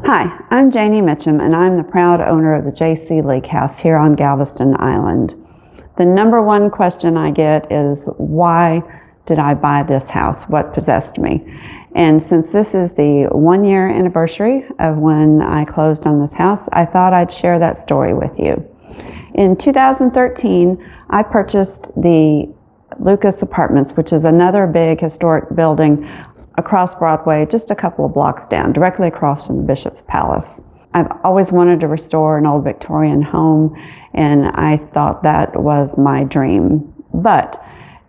Hi, I'm Janie Mitchum, and I'm the proud owner of the J.C. League House here on Galveston Island. The number one question I get is, why did I buy this house? What possessed me? And since this is the 1-year anniversary of when I closed on this house, I thought I'd share that story with you. In 2013, I purchased the Lucas Apartments, which is another big historic building across Broadway, just a couple of blocks down, directly across from the Bishop's Palace. I've always wanted to restore an old Victorian home, and I thought that was my dream. But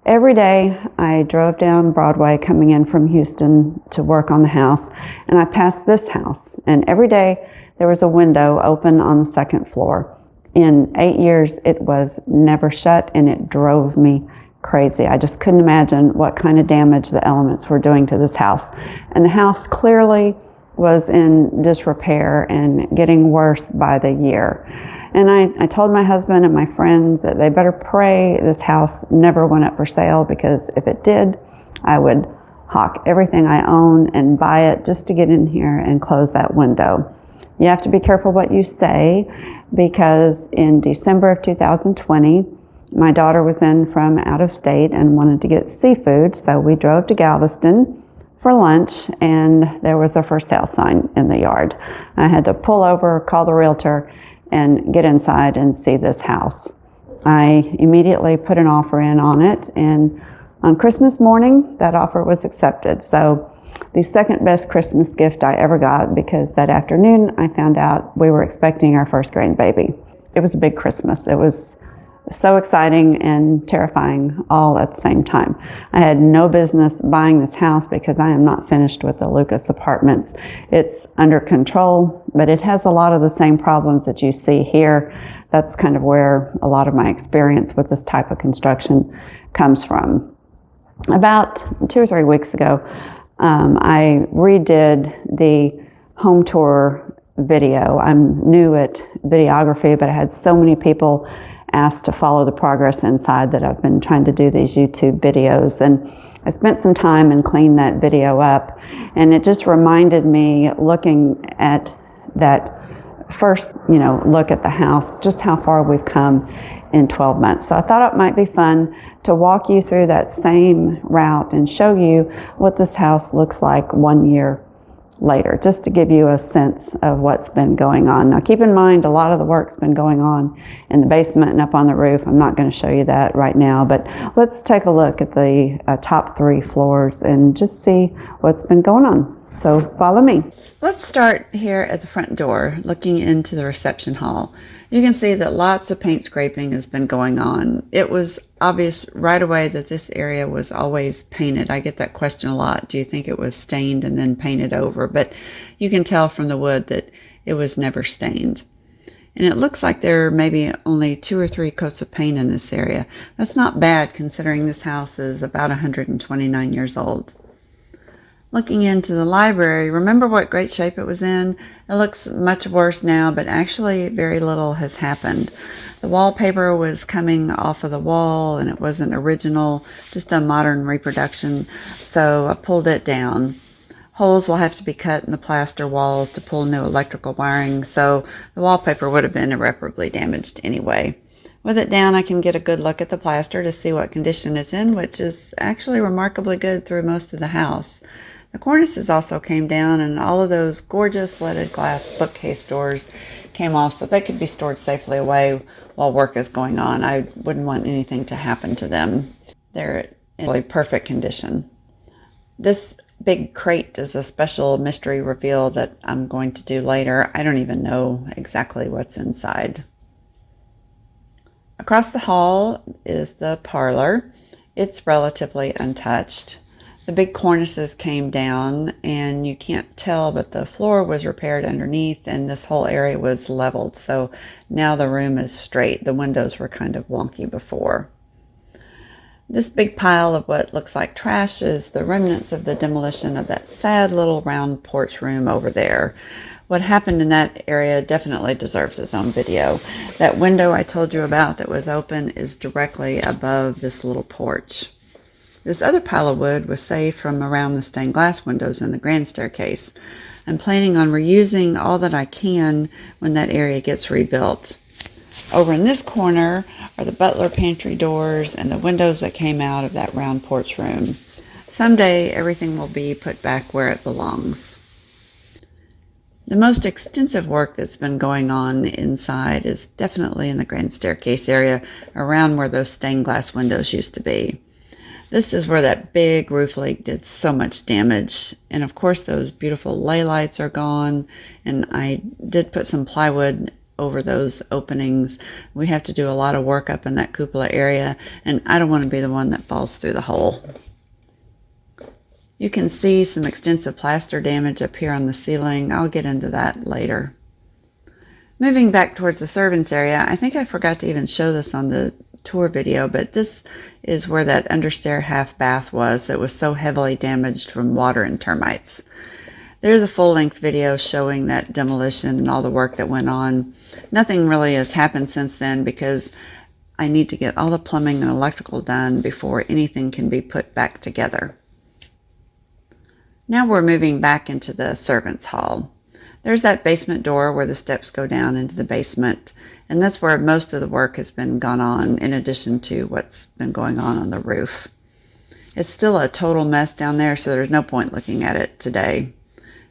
every day I drove down Broadway coming in from Houston to work on the house, and I passed this house, and every day there was a window open on the second floor. In 8 years, it was never shut, and it drove me crazy. I just couldn't imagine what kind of damage the elements were doing to this house. And the house clearly was in disrepair and getting worse by the year. And I told my husband and my friends that they better pray this house never went up for sale, because if it did, I would hawk everything I own and buy it just to get in here and close that window. You have to be careful what you say, because in December of 2020, my daughter was in from out of state and wanted to get seafood, so we drove to Galveston for lunch, and there was a for sale sign in the yard. I had to pull over, call the realtor, and get inside and see this house. I immediately put an offer in on it, and on Christmas morning, that offer was accepted. So the second best Christmas gift I ever got, because that afternoon I found out we were expecting our first grandbaby. It was a big Christmas. It was so exciting and terrifying all at the same time. I had no business buying this house because I am not finished with the Lucas Apartments. It's under control, but it has a lot of the same problems that you see here. That's kind of where a lot of my experience with this type of construction comes from. About 2 or 3 weeks ago, I redid the home tour video. I'm new at videography, but I had so many people asked to follow the progress inside that I've been trying to do these YouTube videos, and I spent some time and cleaned that video up, and it just reminded me, looking at that first look at the house, just how far we've come in 12 months. So I thought it might be fun to walk you through that same route and show you what this house looks like 1 year later, just to give you a sense of what's been going on. Now keep in mind, a lot of the work's been going on in the basement and up on the roof. I'm not going to show you that right now, but let's take a look at the top 3 floors and just see what's been going on. So follow me. Let's start here at the front door, looking into the reception hall. You can see that lots of paint scraping has been going on. It was obvious right away that this area was always painted. I get that question a lot. Do you think it was stained and then painted over? But you can tell from the wood that it was never stained. And it looks like there are maybe only 2 or 3 coats of paint in this area. That's not bad, considering this house is about 129 years old. Looking into the library, remember what great shape it was in? It looks much worse now, but actually very little has happened. The wallpaper was coming off of the wall, and it wasn't original, just a modern reproduction, so I pulled it down. Holes will have to be cut in the plaster walls to pull new electrical wiring, so the wallpaper would have been irreparably damaged anyway. With it down, I can get a good look at the plaster to see what condition it's in, which is actually remarkably good through most of the house. The cornices also came down, and all of those gorgeous leaded glass bookcase doors came off so they could be stored safely away while work is going on. I wouldn't want anything to happen to them. They're in really perfect condition. This big crate is a special mystery reveal that I'm going to do later. I don't even know exactly what's inside. Across the hall is the parlor. It's relatively untouched. The big cornices came down, and you can't tell, but the floor was repaired underneath, and this whole area was leveled. So now the room is straight. The windows were kind of wonky before. This big pile of what looks like trash is the remnants of the demolition of that sad little round porch room over there. What happened in that area definitely deserves its own video. That window I told you about that was open is directly above this little porch. This other pile of wood was saved from around the stained glass windows in the grand staircase. I'm planning on reusing all that I can when that area gets rebuilt. Over in this corner are the butler pantry doors and the windows that came out of that round porch room. Someday everything will be put back where it belongs. The most extensive work that's been going on inside is definitely in the grand staircase area around where those stained glass windows used to be. This is where that big roof leak did so much damage. And of course those beautiful lay lights are gone, and I did put some plywood over those openings. We have to do a lot of work up in that cupola area, and I don't want to be the one that falls through the hole. You can see some extensive plaster damage up here on the ceiling. I'll get into that later. Moving back towards the servants area, I think I forgot to even show this on the tour video, but this is where that understair half bath was that was so heavily damaged from water and termites. There's a full-length video showing that demolition and all the work that went on. Nothing really has happened since then because I need to get all the plumbing and electrical done before anything can be put back together. Now we're moving back into the servants' hall. There's that basement door where the steps go down into the basement, and that's where most of the work has been gone on in addition to what's been going on the roof. It's still a total mess down there, so there's no point looking at it today.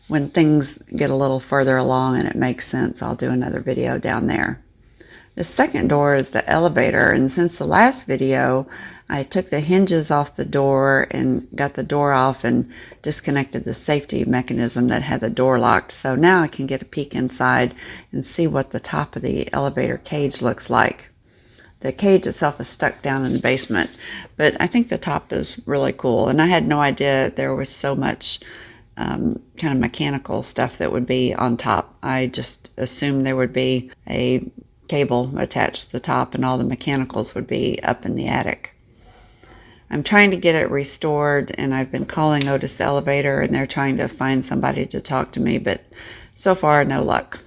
When things get a little further along and it makes sense, I'll do another video down there. The second door is the elevator, and since the last video, I took the hinges off the door and got the door off and disconnected the safety mechanism that had the door locked. So now I can get a peek inside and see what the top of the elevator cage looks like. The cage itself is stuck down in the basement, but I think the top is really cool. And I had no idea there was so much kind of mechanical stuff that would be on top. I just assumed there would be a cable attached to the top and all the mechanicals would be up in the attic. I'm trying to get it restored, and I've been calling Otis Elevator, and they're trying to find somebody to talk to me, but so far, no luck.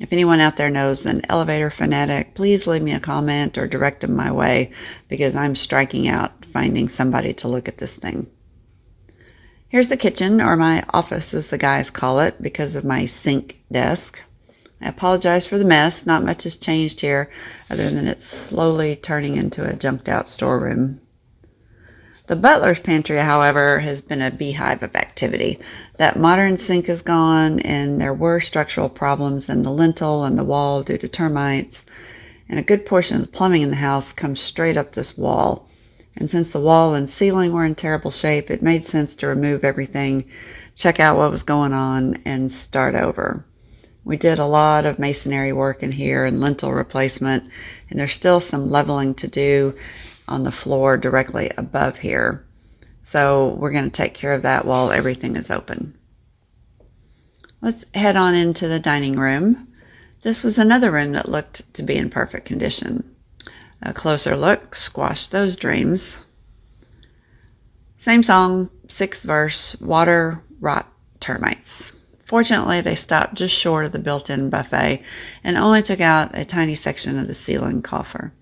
If anyone out there knows an elevator fanatic, please leave me a comment or direct them my way, because I'm striking out finding somebody to look at this thing. Here's the kitchen, or my office as the guys call it, because of my sink desk. I apologize for the mess. Not much has changed here, other than it's slowly turning into a junked out storeroom. The butler's pantry, however, has been a beehive of activity. That modern sink is gone, and there were structural problems in the lintel and the wall due to termites. And a good portion of the plumbing in the house comes straight up this wall. And since the wall and ceiling were in terrible shape, it made sense to remove everything, check out what was going on, and start over. We did a lot of masonry work in here and lintel replacement, and there's still some leveling to do on the floor directly above here. So we're going to take care of that while everything is open. Let's head on into the dining room. This was another room that looked to be in perfect condition. A closer look squashed those dreams. Same song, 6th verse, water, rot, termites. Fortunately, they stopped just short of the built-in buffet and only took out a tiny section of the ceiling coffer.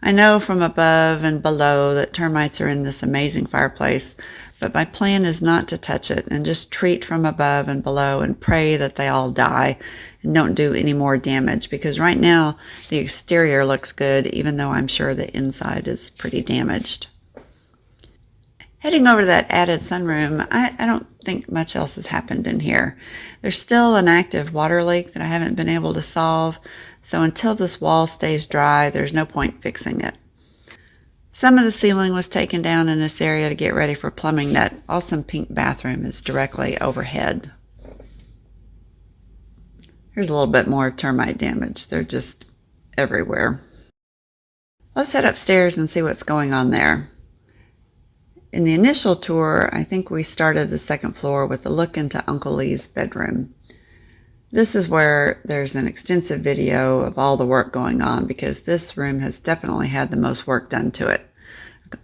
I know from above and below that termites are in this amazing fireplace, but my plan is not to touch it and just treat from above and below and pray that they all die and don't do any more damage, because right now the exterior looks good, even though I'm sure the inside is pretty damaged. Heading over to that added sunroom, I don't think much else has happened in here. There's still an active water leak that I haven't been able to solve, so until this wall stays dry, there's no point fixing it. Some of the ceiling was taken down in this area to get ready for plumbing. That awesome pink bathroom is directly overhead. Here's a little bit more termite damage. They're just everywhere. Let's head upstairs and see what's going on there. In the initial tour, I think we started the second floor with a look into Uncle Lee's bedroom. This is where there's an extensive video of all the work going on, because this room has definitely had the most work done to it.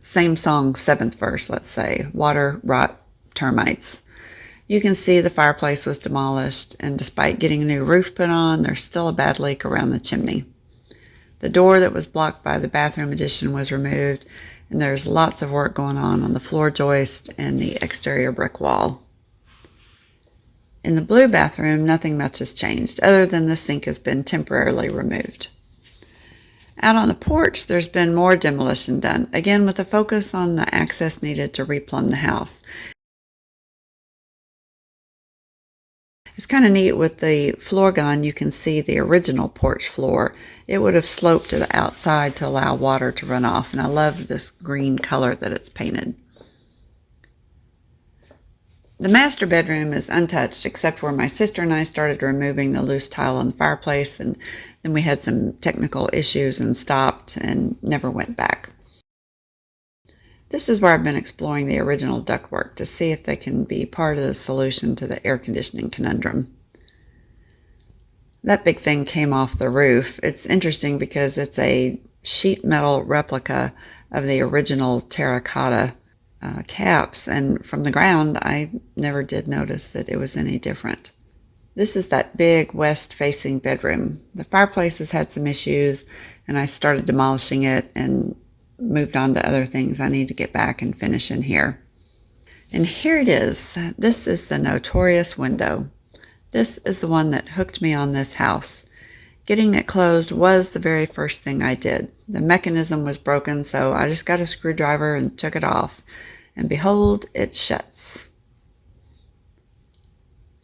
Same song, 7th verse, let's say, water, rot, termites. You can see the fireplace was demolished, and despite getting a new roof put on, there's still a bad leak around the chimney. The door that was blocked by the bathroom addition was removed, and there's lots of work going on the floor joist and the exterior brick wall. In the blue bathroom, nothing much has changed, other than the sink has been temporarily removed. Out on the porch, there's been more demolition done, again with a focus on the access needed to replumb the house. It's kind of neat with the floor gone, you can see the original porch floor. It would have sloped to the outside to allow water to run off, and I love this green color that it's painted. The master bedroom is untouched except where my sister and I started removing the loose tile on the fireplace, and then we had some technical issues and stopped and never went back. This is where I've been exploring the original ductwork to see if they can be part of the solution to the air conditioning conundrum. That big thing came off the roof. It's interesting because it's a sheet metal replica of the original terracotta caps, and from the ground I never did notice that it was any different. This is that big west-facing bedroom. The fireplace has had some issues, and I started demolishing it and moved on to other things I need to get back and finish in here. And here it is. This is the notorious window. This is the one that hooked me on this house. Getting it closed was the very first thing I did. The mechanism was broken, so I just got a screwdriver and took it off. And behold, it shuts.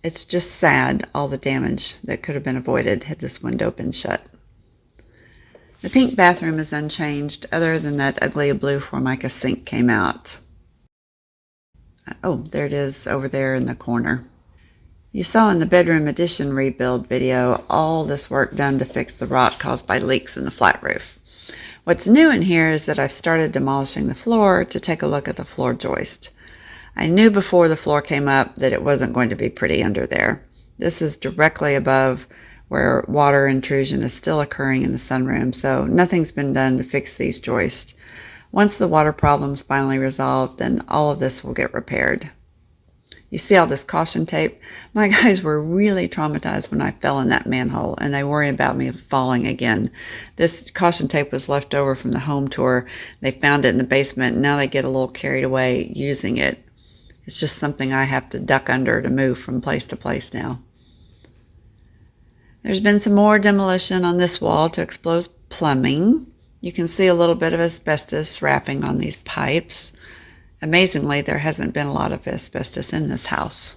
It's just sad, all the damage that could have been avoided had this window been shut. The pink bathroom is unchanged, other than that ugly blue Formica sink came out. Oh, there it is over there in the corner. You saw in the bedroom addition rebuild video all this work done to fix the rot caused by leaks in the flat roof. What's new in here is that I've started demolishing the floor to take a look at the floor joist. I knew before the floor came up that it wasn't going to be pretty under there. This is directly above where water intrusion is still occurring in the sunroom, so nothing's been done to fix these joists. Once the water problem's finally resolved, then all of this will get repaired. You see all this caution tape? My guys were really traumatized when I fell in that manhole, and they worry about me falling again. This caution tape was left over from the home tour. They found it in the basement, and now they get a little carried away using it. It's just something I have to duck under to move from place to place now. There's been some more demolition on this wall to expose plumbing. You can see a little bit of asbestos wrapping on these pipes. Amazingly, there hasn't been a lot of asbestos in this house.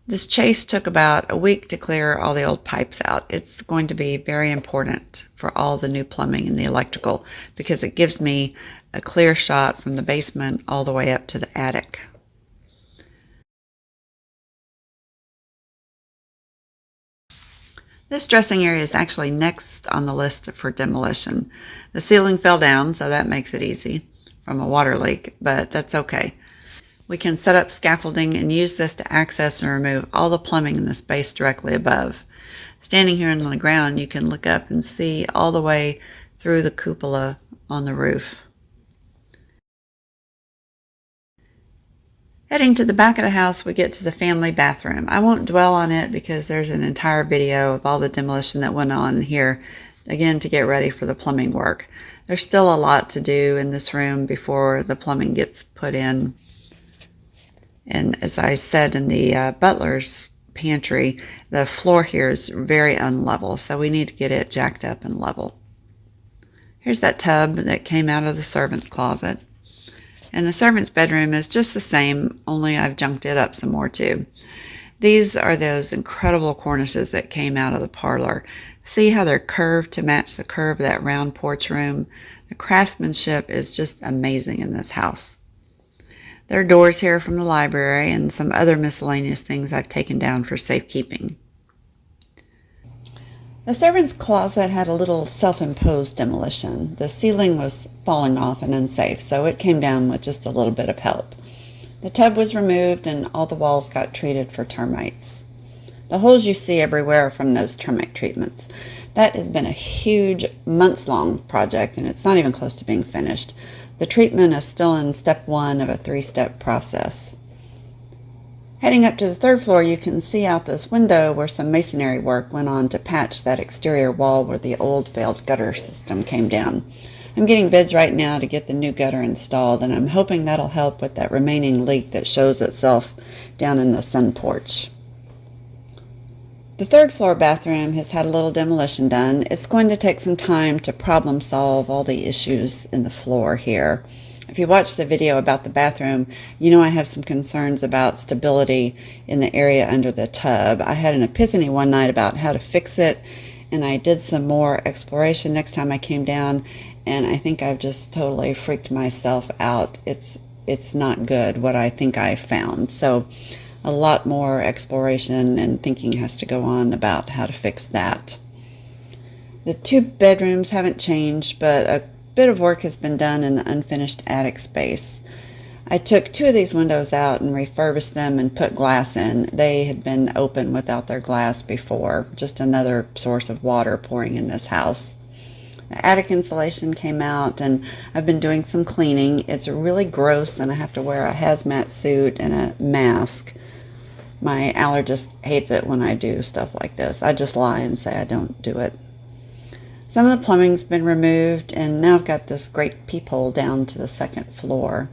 This chase took about a week to clear all the old pipes out. It's going to be very important for all the new plumbing and the electrical because it gives me a clear shot from the basement all the way up to the attic. This dressing area is actually next on the list for demolition. The ceiling fell down, so that makes it easy from a water leak, but that's okay. We can set up scaffolding and use this to access and remove all the plumbing in the space directly above. Standing here on the ground, you can look up and see all the way through the cupola on the roof. Heading to the back of the house, we get to the family bathroom. I won't dwell on it because there's an entire video of all the demolition that went on here, again, to get ready for the plumbing work. There's still a lot to do in this room before the plumbing gets put in. And as I said in the butler's pantry, the floor here is very unlevel, so we need to get it jacked up and level. Here's that tub that came out of the servant's closet. And the servant's bedroom is just the same, only I've junked it up some more too. These are those incredible cornices that came out of the parlor. See how they're curved to match the curve of that round porch room? The craftsmanship is just amazing in this house. There are doors here from the library and some other miscellaneous things I've taken down for safekeeping. The servant's closet had a little self-imposed demolition. The ceiling was falling off and unsafe, so it came down with just a little bit of help. The tub was removed and all the walls got treated for termites. The holes you see everywhere are from those termite treatments. That has been a huge, months-long project, and it's not even close to being finished. The treatment is still in step 1 of a 3-step process. Heading up to the 3rd floor, you can see out this window where some masonry work went on to patch that exterior wall where the old failed gutter system came down. I'm getting bids right now to get the new gutter installed, and I'm hoping that'll help with that remaining leak that shows itself down in the sun porch. The third floor bathroom has had a little demolition done. It's going to take some time to problem solve all the issues in the floor here. If you watch the video about the bathroom, you know I have some concerns about stability in the area under the tub. I had an epiphany one night about how to fix it, and I did some more exploration next time I came down, and I think I've just totally freaked myself out. It's not good what I think I found. So a lot more exploration and thinking has to go on about how to fix that. The two bedrooms haven't changed, but a bit of work has been done in the unfinished attic space. I took two of these windows out and refurbished them and put glass in. They had been open without their glass before, just another source of water pouring in this house. The attic insulation came out, and I've been doing some cleaning. It's really gross, and I have to wear a hazmat suit and a mask. My allergist hates it when I do stuff like this. I just lie and say I don't do it. Some of the plumbing's been removed, and now I've got this great peephole down to the second floor.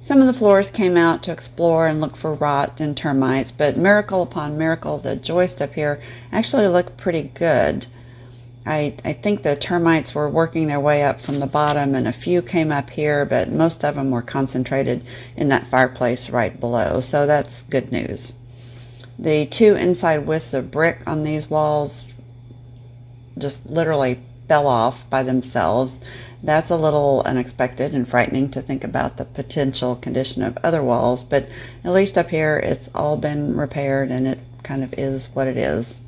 Some of the floors came out to explore and look for rot and termites, but miracle upon miracle, the joists up here actually look pretty good. I think the termites were working their way up from the bottom, and a few came up here, but most of them were concentrated in that fireplace right below, so that's good news. The two inside widths of brick on these walls just literally fell off by themselves. That's a little unexpected and frightening to think about the potential condition of other walls, but at least up here it's all been repaired, and it kind of is what it is.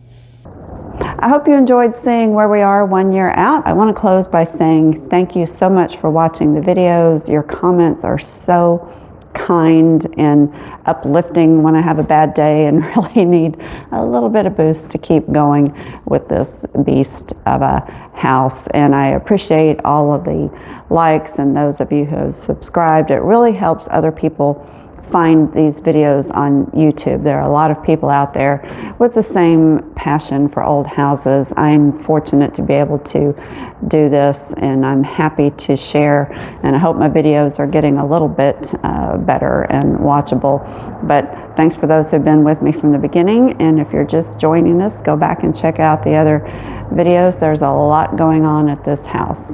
I hope you enjoyed seeing where we are 1 year out. I want to close by saying thank you so much for watching the videos. Your comments are so kind and uplifting when I have a bad day and really need a little bit of boost to keep going with this beast of a house. And I appreciate all of the likes and those of you who have subscribed. It really helps other people find these videos on YouTube. There are a lot of people out there with the same passion for old houses. I'm fortunate to be able to do this, and I'm happy to share, and I hope my videos are getting a little bit better and watchable. But thanks for those who've been with me from the beginning, and if you're just joining us, go back and check out the other videos. There's a lot going on at this house.